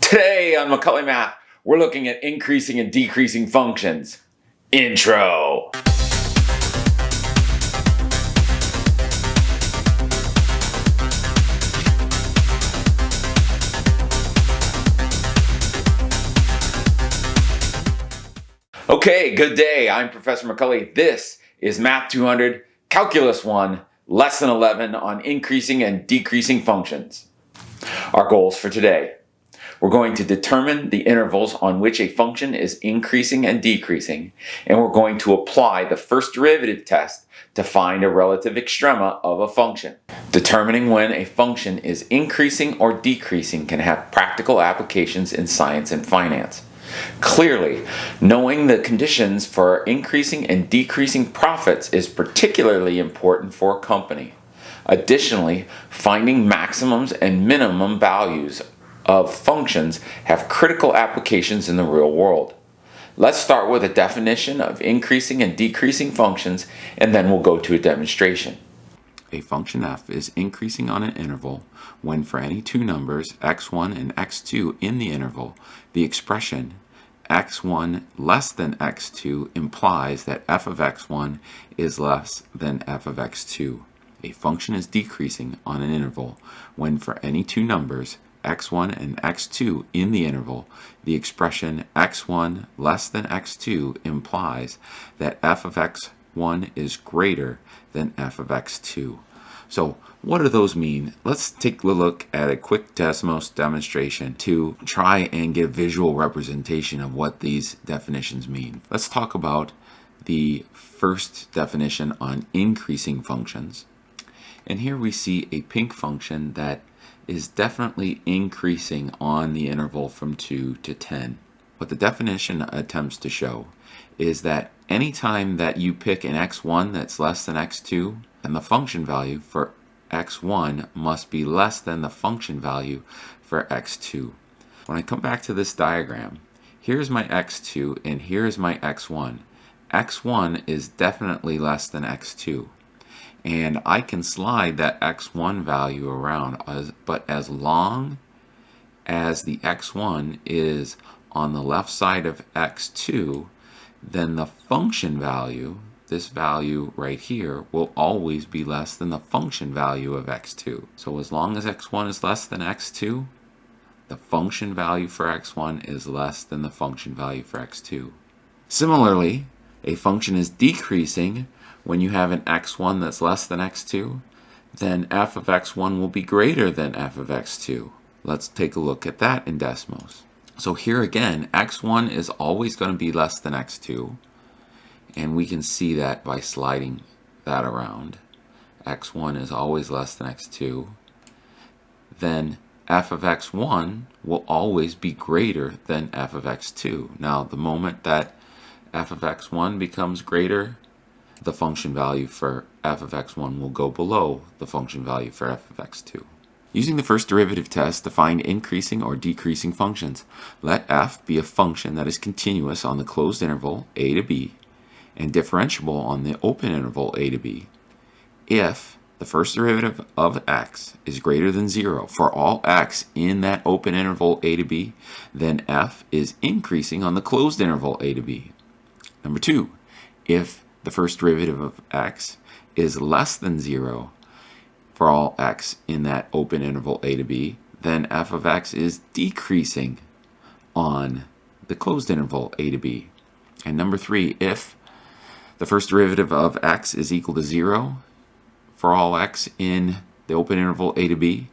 Today on Macaulay Math, we're looking at increasing and decreasing functions. Intro. Okay, good day. I'm Professor Macaulay. This is Math 200, Calculus 1, Lesson 11 on increasing and decreasing functions. Our goals for today. We're going to determine the intervals on which a function is increasing and decreasing, and we're going to apply the first derivative test to find a relative extrema of a function. Determining when a function is increasing or decreasing can have practical applications in science and finance. Clearly, knowing the conditions for increasing and decreasing profits is particularly important for a company. Additionally, finding maximums and minimum values of functions have critical applications in the real world. Let's start with a definition of increasing and decreasing functions, and then we'll go to a demonstration. A function f is increasing on an interval when for any two numbers x1 and x2 in the interval, the expression x1 less than x2 implies that f of x1 is less than f of x2. A function is decreasing on an interval when for any two numbers x1 and x2 in the interval, the expression x1 less than x2 implies that f of x1 is greater than f of x2. So what do those mean? Let's take a look at a quick Desmos demonstration to try and get a visual representation of what these definitions mean. Let's talk about the first definition on increasing functions. And here we see a pink function that is definitely increasing on the interval from 2 to 10. What the definition attempts to show is that anytime that you pick an x1 that's less than x2, and the function value for x1 must be less than the function value for x2. When I come back to this diagram, here's my x2 and here's my x1. x1 is definitely less than x2. And I can slide that x1 value around, but as long as the x1 is on the left side of x2, then the function value, this value right here, will always be less than the function value of x2. So as long as x1 is less than x2, the function value for x1 is less than the function value for x2. Similarly, a function is decreasing when you have an x1 that's less than x2, then f of x1 will be greater than f of x2. Let's take a look at that in Desmos. So here again, x1 is always going to be less than x2, and we can see that by sliding that around. x1 is always less than x2. Then f of x1 will always be greater than f of x2. Now, the moment that f of x1 becomes greater, the function value for f of x1 will go below the function value for f of x2. Using the first derivative test to find increasing or decreasing functions, let f be a function that is continuous on the closed interval a to b and differentiable on the open interval a to b if the first derivative of x is greater than 0 for all x in that open interval a to b, then f is increasing on the closed interval a to b. Number 2, if the first derivative of x is less than 0 for all x in that open interval a to b, then f of x is decreasing on the closed interval a to b. And number 3, if the first derivative of x is equal to 0 for all x in the open interval a to b,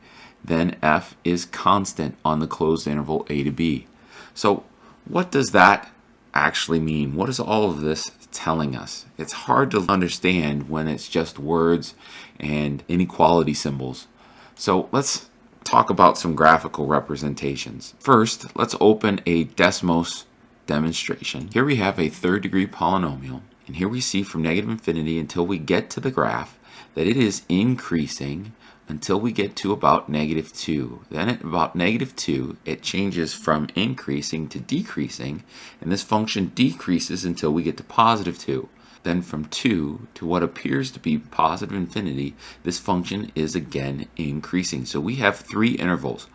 then f is constant on the closed interval a to b. So what does that actually mean? What is all of this telling us? It's hard to understand when it's just words and inequality symbols. So let's talk about some graphical representations. First, let's open a Desmos demonstration. Here we have a third-degree polynomial, and here we see from negative infinity until we get to the graph that it is increasing until we get to about -2. Then at about -2, it changes from increasing to decreasing, and this function decreases until we get to +2. Then from 2 to what appears to be positive infinity, this function is again increasing. So we have three intervals.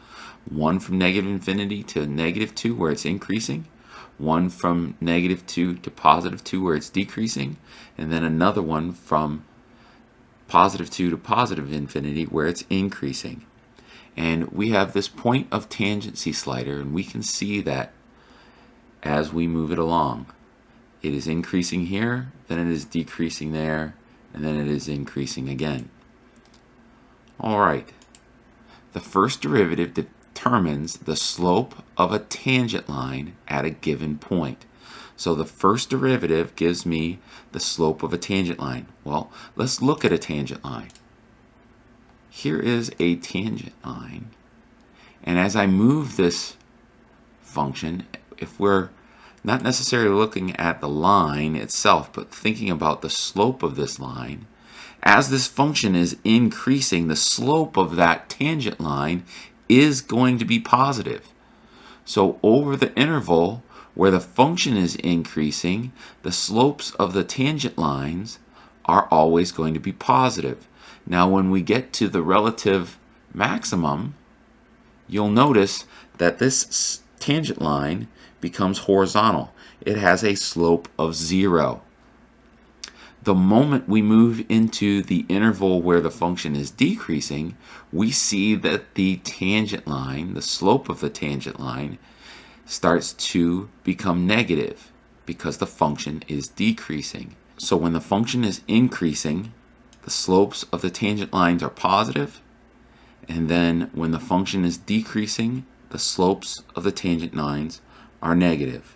one from negative infinity to negative 2 where it's increasing, one from negative 2 to positive 2 where it's decreasing, and then another one from positive 2 to positive infinity where it's increasing. And we have this point of tangency slider, and we can see that as we move it along, it is increasing here, then it is decreasing there, and then it is increasing again. All right. The first derivative determines the slope of a tangent line at a given point. So the first derivative gives me the slope of a tangent line. Well, let's look at a tangent line. Here is a tangent line. And as I move this function, if we're not necessarily looking at the line itself, but thinking about the slope of this line, as this function is increasing, the slope of that tangent line is going to be positive. So over the interval where the function is increasing, the slopes of the tangent lines are always going to be positive. Now when we get to the relative maximum, you'll notice that this tangent line becomes horizontal. It has a slope of 0. The moment we move into the interval where the function is decreasing, we see that the tangent line, the slope of the tangent line, starts to become negative because the function is decreasing. So when the function is increasing, the slopes of the tangent lines are positive, and then when the function is decreasing, the slopes of the tangent lines are negative.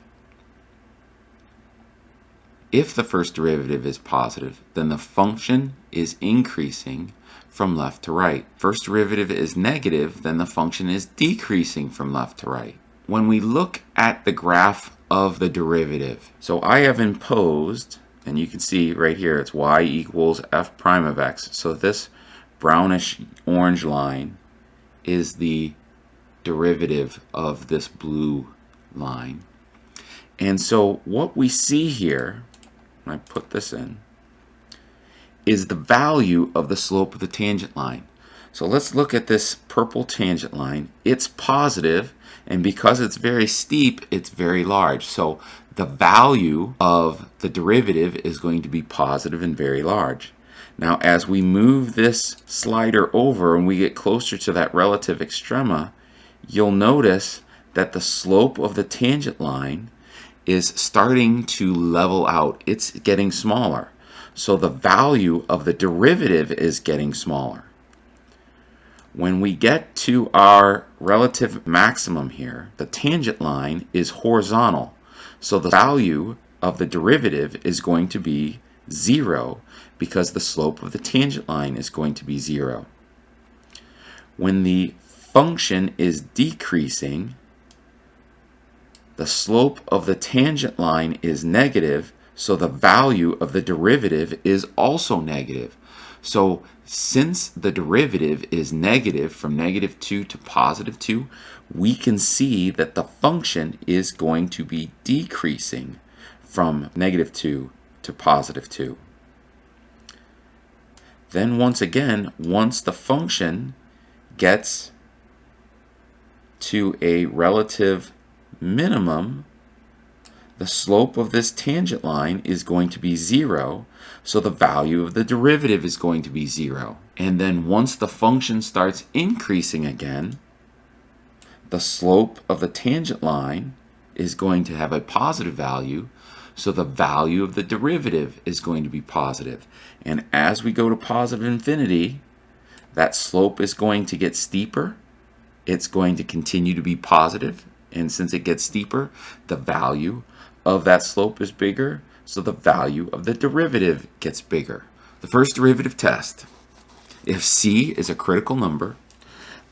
If the first derivative is positive, then the function is increasing from left to right. First derivative is negative, then the function is decreasing from left to right. When we look at the graph of the derivative, so I have imposed, and you can see right here, it's y equals f prime of x. So this brownish orange line is the derivative of this blue line. And so what we see here, when I put this in, is the value of the slope of the tangent line. So let's look at this purple tangent line. It's positive, and because it's very steep, it's very large. So the value of the derivative is going to be positive and very large. Now as we move this slider over and we get closer to that relative extrema, you'll notice that the slope of the tangent line is starting to level out. It's getting smaller. So the value of the derivative is getting smaller. When we get to our relative maximum here, the tangent line is horizontal. So the value of the derivative is going to be 0 because the slope of the tangent line is going to be 0. When the function is decreasing, the slope of the tangent line is negative, so the value of the derivative is also negative. So since the derivative is negative from negative 2 to positive 2, we can see that the function is going to be decreasing from negative 2 to positive 2. Then once again, once the function gets to a relative minimum, the slope of this tangent line is going to be 0, so the value of the derivative is going to be 0. And then once the function starts increasing again, the slope of the tangent line is going to have a positive value, so the value of the derivative is going to be positive. And as we go to positive infinity, that slope is going to get steeper. It's going to continue to be positive, and since it gets steeper, the value of that slope is bigger, so the value of the derivative gets bigger. The first derivative test: if c is a critical number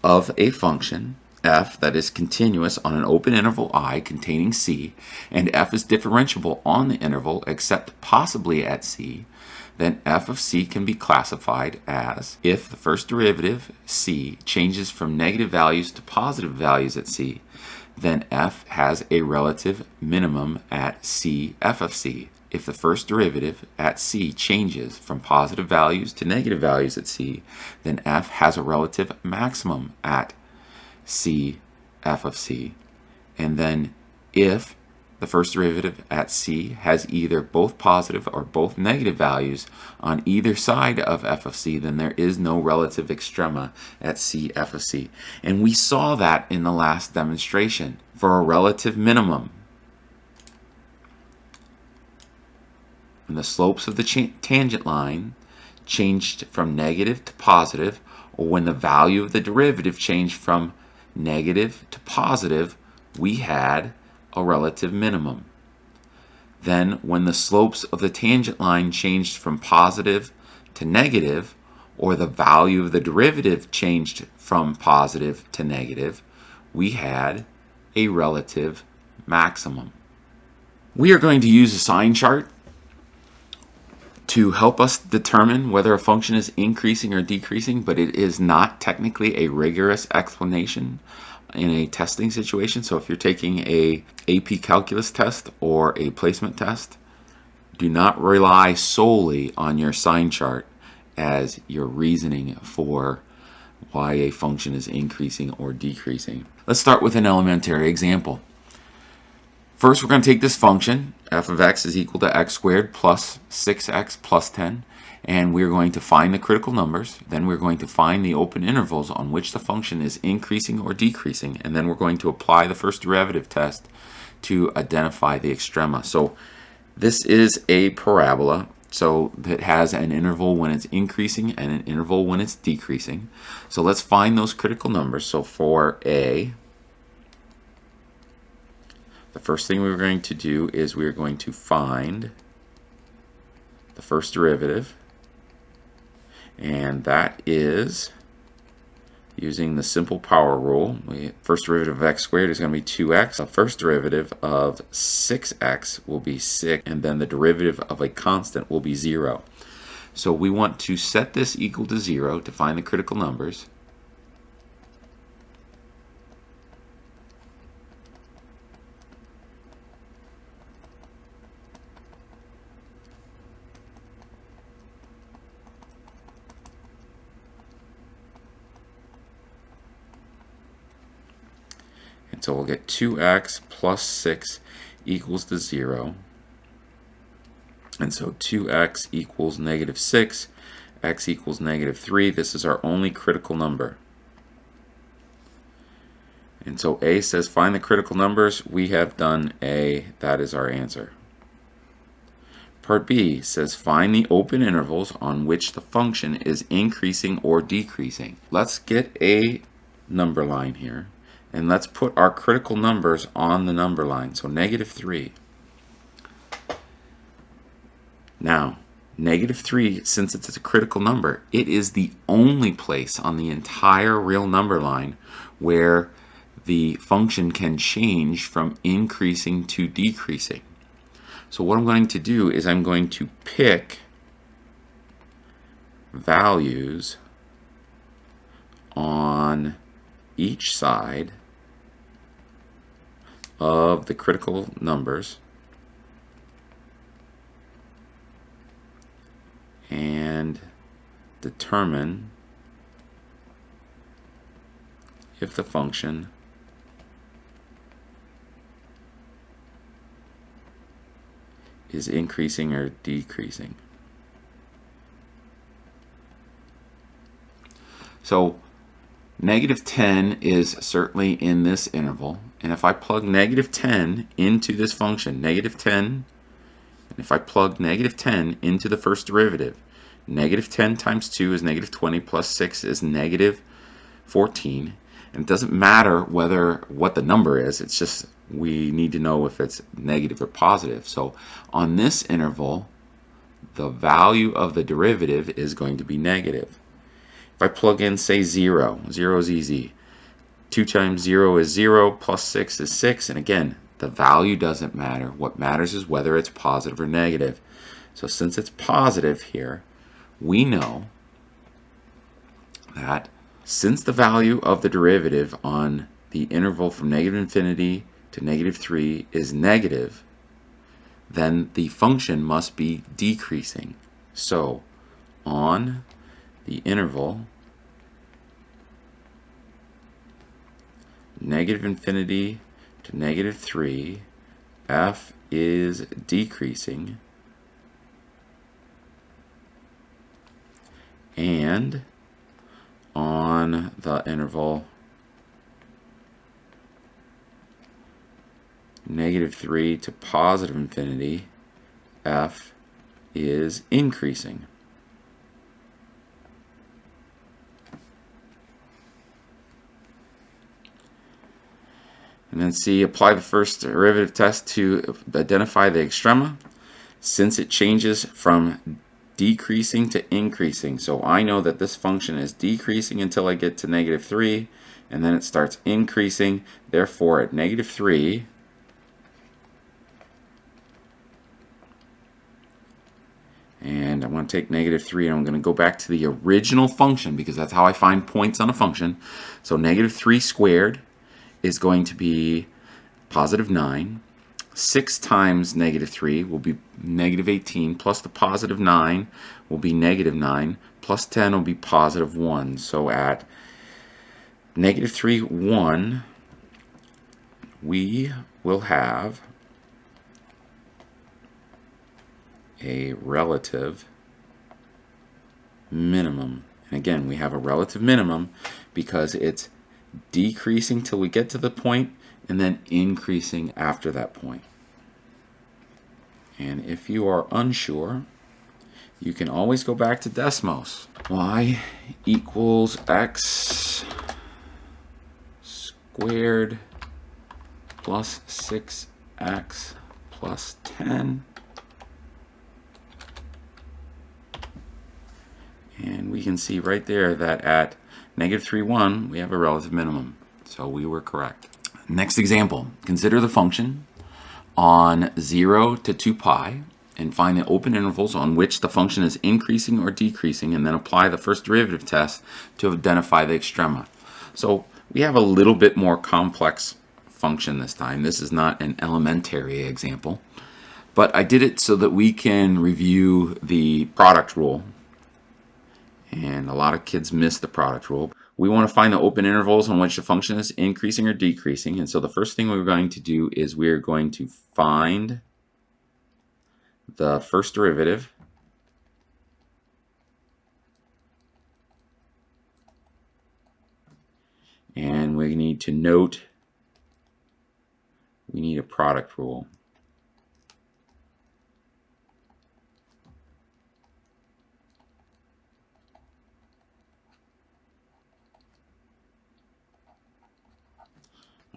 of a function f that is continuous on an open interval I containing c, and f is differentiable on the interval except possibly at c, then f of c can be classified as if the first derivative, c, changes from negative values to positive values at c, then f has a relative minimum at c f of c. If the first derivative at c changes from positive values to negative values at c, then f has a relative maximum at c f of c, and then if the first derivative at c has either both positive or both negative values on either side of f of c, then there is no relative extrema at c f of c. And we saw that in the last demonstration. For a relative minimum, when the slopes of the tangent line changed from negative to positive, or when the value of the derivative changed from negative to positive, we had a relative minimum. Then when the slopes of the tangent line changed from positive to negative, or the value of the derivative changed from positive to negative, we had a relative maximum. We are going to use a sign chart to help us determine whether a function is increasing or decreasing, but it is not technically a rigorous explanation in a testing situation. So if you're taking a AP calculus test or a placement test, do not rely solely on your sign chart as your reasoning for why a function is increasing or decreasing. Let's start with an elementary example. First, we're going to take this function, f of x is equal to x squared plus 6x plus 10, and we're going to find the critical numbers. Then we're going to find the open intervals on which the function is increasing or decreasing, and then we're going to apply the first derivative test to identify the extrema. So this is a parabola, so it has an interval when it's increasing and an interval when it's decreasing. So let's find those critical numbers. So for a, the first thing we're going to do is we're going to find the first derivative, and that is using the simple power rule. First derivative of x squared is going to be 2x. The first derivative of 6x will be 6, and then the derivative of a constant will be 0. So we want to set this equal to 0 to find the critical numbers. So we'll get 2x plus 6 equals to 0. And so 2x equals negative 6, x equals negative 3. This is our only critical number. And so A says find the critical numbers. We have done A. That is our answer. Part B says find the open intervals on which the function is increasing or decreasing. Let's get a number line here. And let's put our critical numbers on the number line. So negative 3. Now, negative 3, since it's a critical number, it is the only place on the entire real number line where the function can change from increasing to decreasing. So what I'm going to do is I'm going to pick values on each side of the critical numbers and determine if the function is increasing or decreasing. So negative 10 is certainly in this interval, and if I plug negative 10 into this function, negative 10, and if I plug negative 10 into the first derivative, negative 10 times 2 is negative 20 plus 6 is negative 14. And it doesn't matter what the number is, it's just we need to know if it's negative or positive. So on this interval, the value of the derivative is going to be negative. If I plug in, say, 0, 0 is easy. 2 times 0 is 0, plus 6 is 6, and again, the value doesn't matter. What matters is whether it's positive or negative. So since it's positive here, we know that since the value of the derivative on the interval from negative infinity to negative 3 is negative, then the function must be decreasing. So on the interval negative infinity to negative 3, f is decreasing, and on the interval negative 3 to positive infinity, f is increasing. And then C, apply the first derivative test to identify the extrema, since it changes from decreasing to increasing. So I know that this function is decreasing until I get to negative 3, and then it starts increasing. Therefore, at negative 3, and I'm going to take negative 3 and I'm going to go back to the original function because that's how I find points on a function. So negative 3 squared is going to be positive 9. 6 times negative 3 will be negative 18, plus the positive 9 will be negative 9, plus 10 will be positive 1. So at negative 3, 1, we will have a relative minimum. And again, we have a relative minimum because it's decreasing till we get to the point and then increasing after that point. And if you are unsure, you can always go back to Desmos. Y equals x squared plus 6x plus 10. And we can see right there that at negative 3, 1, we have a relative minimum. So we were correct. Next example, consider the function on 0 to 2 pi and find the open intervals on which the function is increasing or decreasing, and then apply the first derivative test to identify the extrema. So we have a little bit more complex function this time. This is not an elementary example, but I did it so that we can review the product rule. And a lot of kids miss the product rule. We want to find the open intervals on which the function is increasing or decreasing. And so the first thing we're going to do is we're going to find the first derivative. And we need to note we need a product rule.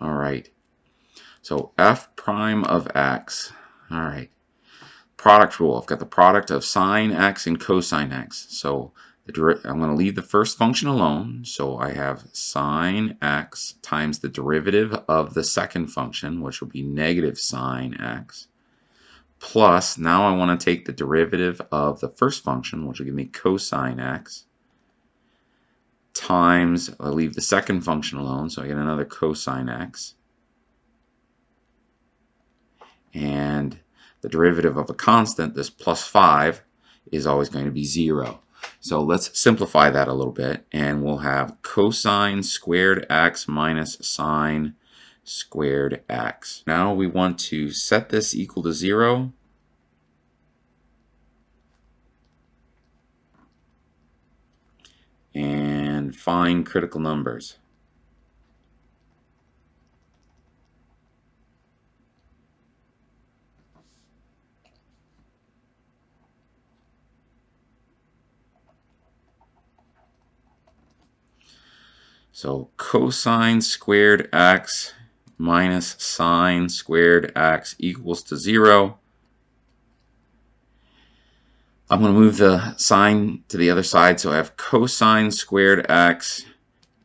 All right, so f prime of x. All right, product rule. I've got the product of sine x and cosine x. So I'm going to leave the first function alone. So I have sine x times the derivative of the second function, which will be negative sine x, plus now I want to take the derivative of the first function, which will give me cosine x, times, I'll leave the second function alone, so I get another cosine x. And the derivative of a constant, this plus 5, is always going to be 0. So let's simplify that a little bit, and we'll have cosine squared x minus sine squared x. Now we want to set this equal to 0. And find critical numbers. So cosine squared x minus sine squared x equals to 0. I'm going to move the sine to the other side, so I have cosine squared x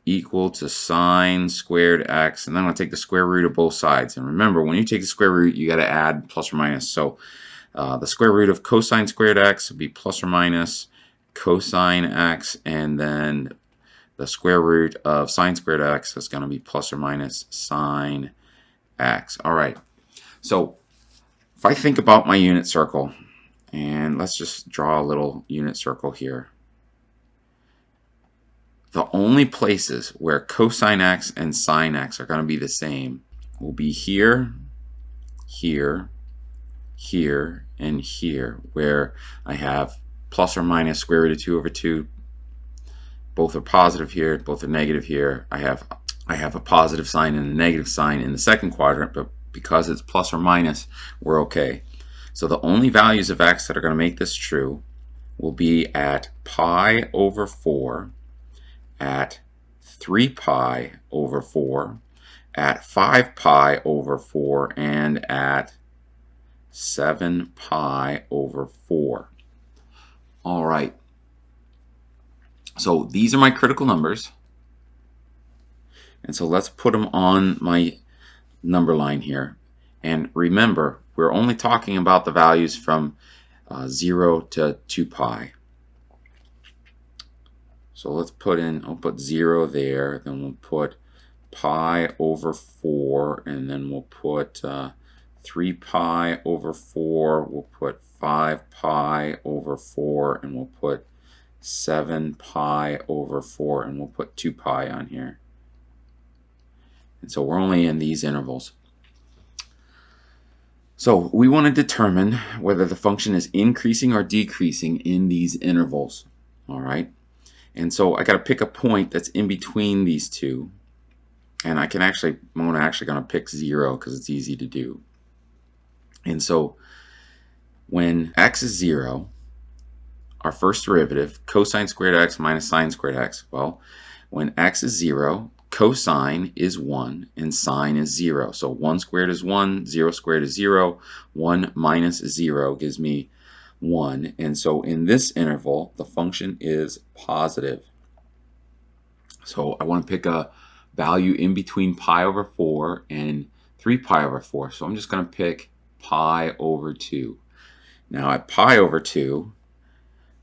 equal to sine squared x, and then I'm going to take the square root of both sides. And remember, when you take the square root, you got to add plus or minus. So the square root of cosine squared x will be plus or minus cosine x, and then the square root of sine squared x is going to be plus or minus sine x. All right, so if I think about my unit circle, and let's just draw a little unit circle here. the only places where cosine x and sine x are going to be the same will be here, here, here, and here, where I have plus or minus square root of 2 over 2. Both are positive here, both are negative here. I have a positive sign and a negative sign in the second quadrant, but because it's plus or minus, we're okay. So the only values of x that are going to make this true will be at pi over 4, at 3 pi over 4, at 5 pi over 4, and at 7 pi over 4. All right. So these are my critical numbers. And so let's put them on my number line here. And remember, we're only talking about the values from 0 to 2 pi. So let's put in, I'll put 0 there, then we'll put pi over 4, and then we'll put 3 pi over 4, we'll put 5 pi over 4, and we'll put 7 pi over 4, and we'll put 2 pi on here. And so we're only in these intervals. So we want to determine whether the function is increasing or decreasing in these intervals. All right. And so I got to pick a point that's in between these two. And I'm actually going to pick 0 because it's easy to do. And so when x is 0, our first derivative, cosine squared x minus sine squared x. Well, when x is 0, cosine is 1 and sine is 0. So 1 squared is 1, 0 squared is 0. 1 minus 0 gives me 1. And so in this interval, the function is positive. So I want to pick a value in between pi over 4 and 3 pi over 4. So I'm just going to pick pi over 2. Now at pi over 2,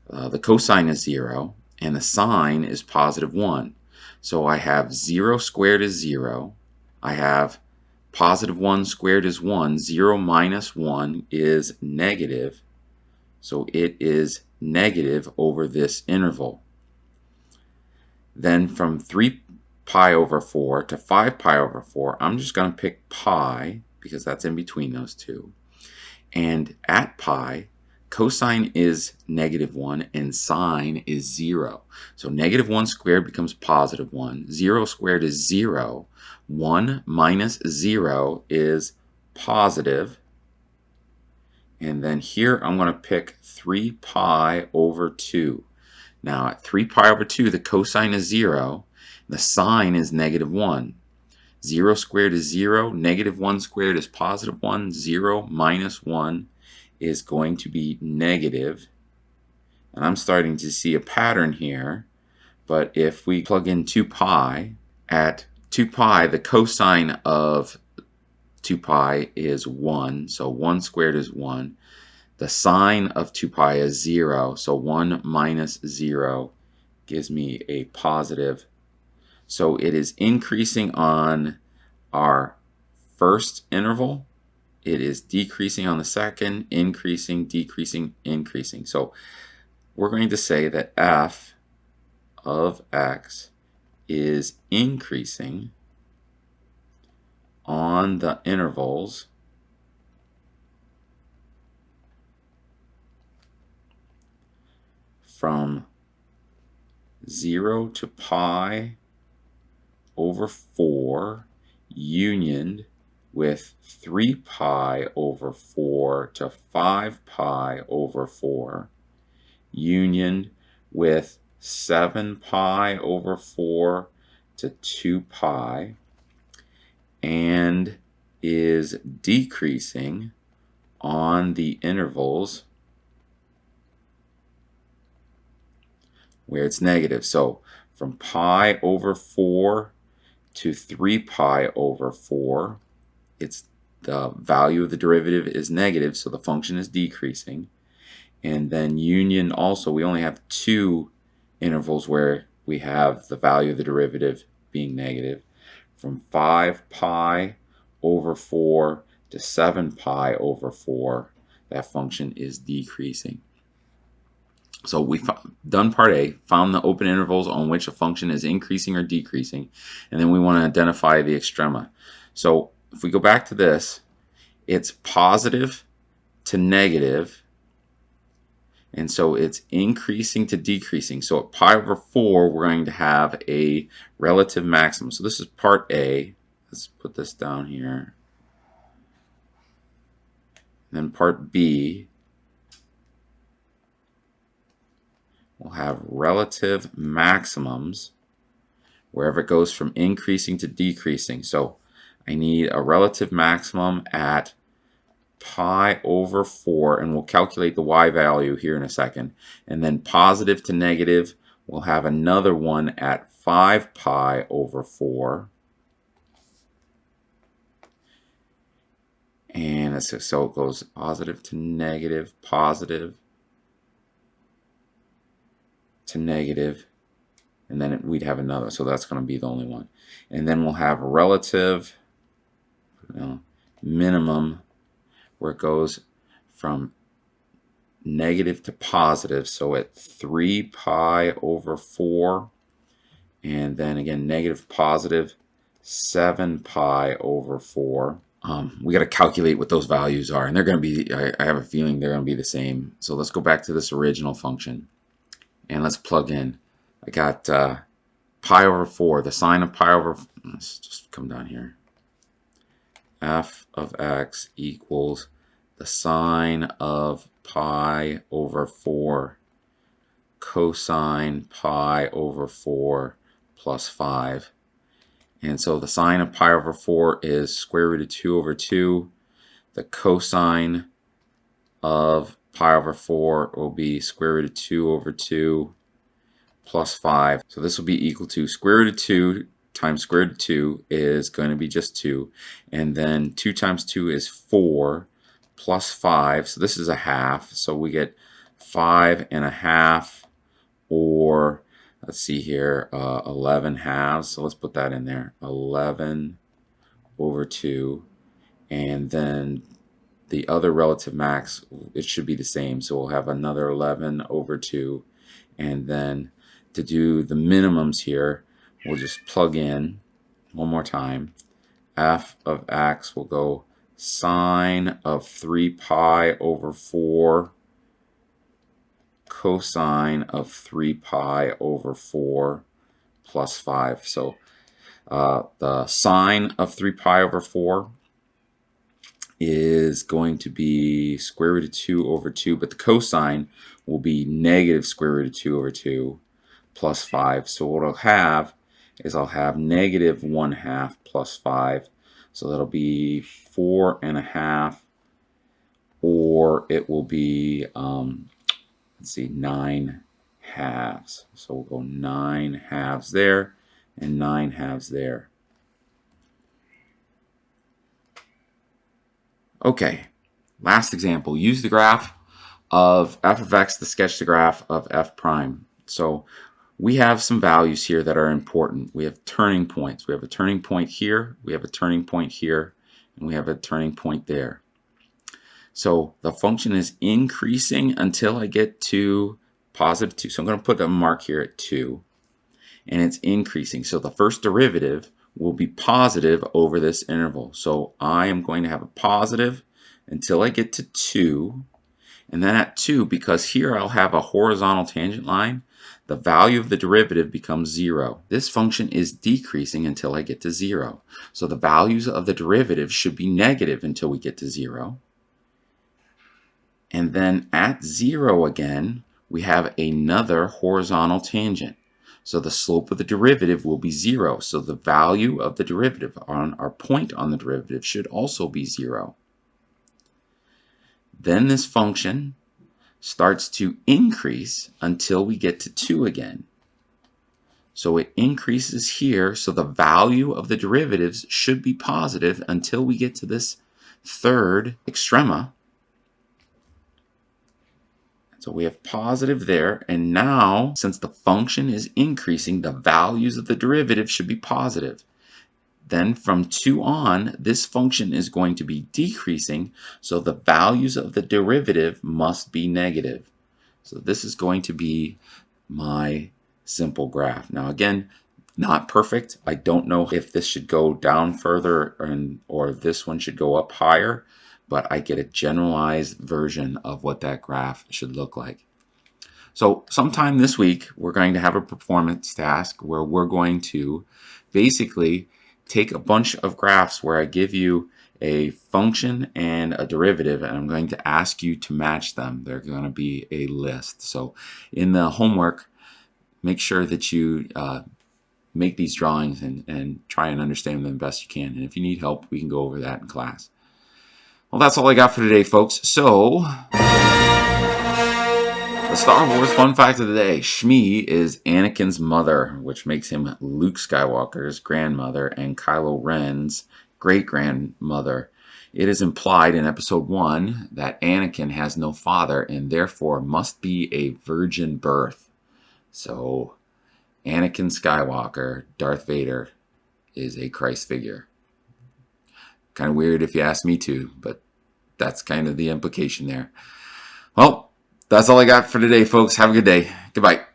the cosine is 0 and the sine is positive 1. So I have 0 squared is 0. I have positive 1 squared is 1. 0 minus 1 is negative. So it is negative over this interval. Then from 3 pi over 4 to 5 pi over 4, I'm just going to pick pi because that's in between those two. And at pi, cosine is negative 1 and sine is 0. So negative 1 squared becomes positive 1. 0 squared is 0. 1 minus 0 is positive. And then here I'm going to pick 3 pi over 2. Now at 3 pi over 2, the cosine is 0. The sine is negative 1. 0 squared is 0. Negative 1 squared is positive 1. 0 minus 1 is going to be negative. And I'm starting to see a pattern here. But if we plug in 2 pi, at 2 pi, the cosine of 2 pi is 1. So 1 squared is 1. The sine of 2 pi is 0. So 1 minus 0 gives me a positive. So it is increasing on our first interval. It is decreasing on the second, increasing, decreasing, increasing. So we're going to say that f of x is increasing on the intervals from 0 to pi over 4 unioned with 3 pi over 4 to 5 pi over 4 unioned with 7 pi over 4 to 2 pi, and is decreasing on the intervals where it's negative. So from pi over 4 to 3 pi over 4, it's the value of the derivative is negative, so the function is decreasing. And then union also, we only have 2 intervals where we have the value of the derivative being negative. From 5 pi over 4 to 7 pi over 4, that function is decreasing. So we've done part A, found the open intervals on which a function is increasing or decreasing, and then we want to identify the extrema. So if we go back to this, it's positive to negative, and so it's increasing to decreasing. So at pi over 4, we're going to have a relative maximum. So this is part A. Let's put this down here. And then part B, we'll have relative maximums wherever it goes from increasing to decreasing. So I need a relative maximum at pi over 4, and we'll calculate the y value here in a second. And then positive to negative, we'll have another one at 5 pi over 4. And so it goes positive to negative to negative, and then we'd have another. So that's going to be the only one. And then we'll have relative minimum where it goes from negative to positive. So at 3 pi over 4, and then again negative positive 7 pi over 4. We got to calculate what those values are, and they're going to be, I have a feeling they're going to be the same. So let's go back to this original function and let's plug in. I got pi over 4, the sine of pi over, let's just come down here. F of x equals the sine of pi over 4 cosine pi over 4 plus 5. And so the sine of pi over 4 is square root of 2 over 2. The cosine of pi over 4 will be square root of 2 over 2 plus 5. So this will be equal to square root of 2 times square root of 2 is going to be just 2. And then 2 times 2 is 4 plus 5. So this is a half. So we get 5 and a half, or let's see here, 11 halves. So let's put that in there. 11 over 2. And then the other relative max, it should be the same. So we'll have another 11 over 2. And then to do the minimums here, we'll just plug in one more time. F of x will go sine of 3 pi over 4 cosine of 3 pi over 4 plus 5. So the sine of 3 pi over 4 is going to be square root of 2 over 2, but the cosine will be negative square root of 2 over 2 plus 5. So what I'll have is I'll have negative 1/2 plus 5. So that'll be 4.5, or it will be, let's see, 9 halves. So we'll go 9 halves there and 9 halves there. Okay, last example. Use the graph of f of x to sketch the graph of f prime. So we have some values here that are important. We have turning points. We have a turning point here, we have a turning point here, and we have a turning point there. So the function is increasing until I get to positive 2. So I'm going to put a mark here at 2. And it's increasing. So the first derivative will be positive over this interval. So I am going to have a positive until I get to 2. And then at 2, because here I'll have a horizontal tangent line, the value of the derivative becomes 0. This function is decreasing until I get to 0. So the values of the derivative should be negative until we get to 0. And then at 0 again, we have another horizontal tangent. So the slope of the derivative will be 0. So the value of the derivative on our point on the derivative should also be 0. Then this function starts to increase until we get to 2 again. So it increases here, so the value of the derivatives should be positive until we get to this third extrema. So we have positive there, and now since the function is increasing, the values of the derivative should be positive. Then from 2 on, this function is going to be decreasing, so the values of the derivative must be negative. So this is going to be my simple graph. Now again, not perfect. I don't know if this should go down further or this one should go up higher, but I get a generalized version of what that graph should look like. So sometime this week, we're going to have a performance task where we're going to basically take a bunch of graphs where I give you a function and a derivative, and I'm going to ask you to match them. They're going to be a list. So in the homework, make sure that you make these drawings and try and understand them the best you can. And if you need help, we can go over that in class. Well, that's all I got for today, folks. So, the Star Wars fun fact of the day. Shmi is Anakin's mother, which makes him Luke Skywalker's grandmother and Kylo Ren's great-grandmother. It is implied in Episode 1 that Anakin has no father and therefore must be a virgin birth. So, Anakin Skywalker, Darth Vader, is a Christ figure. Kind of weird if you ask me to, but that's kind of the implication there. Well, that's all I got for today, folks. Have a good day. Goodbye.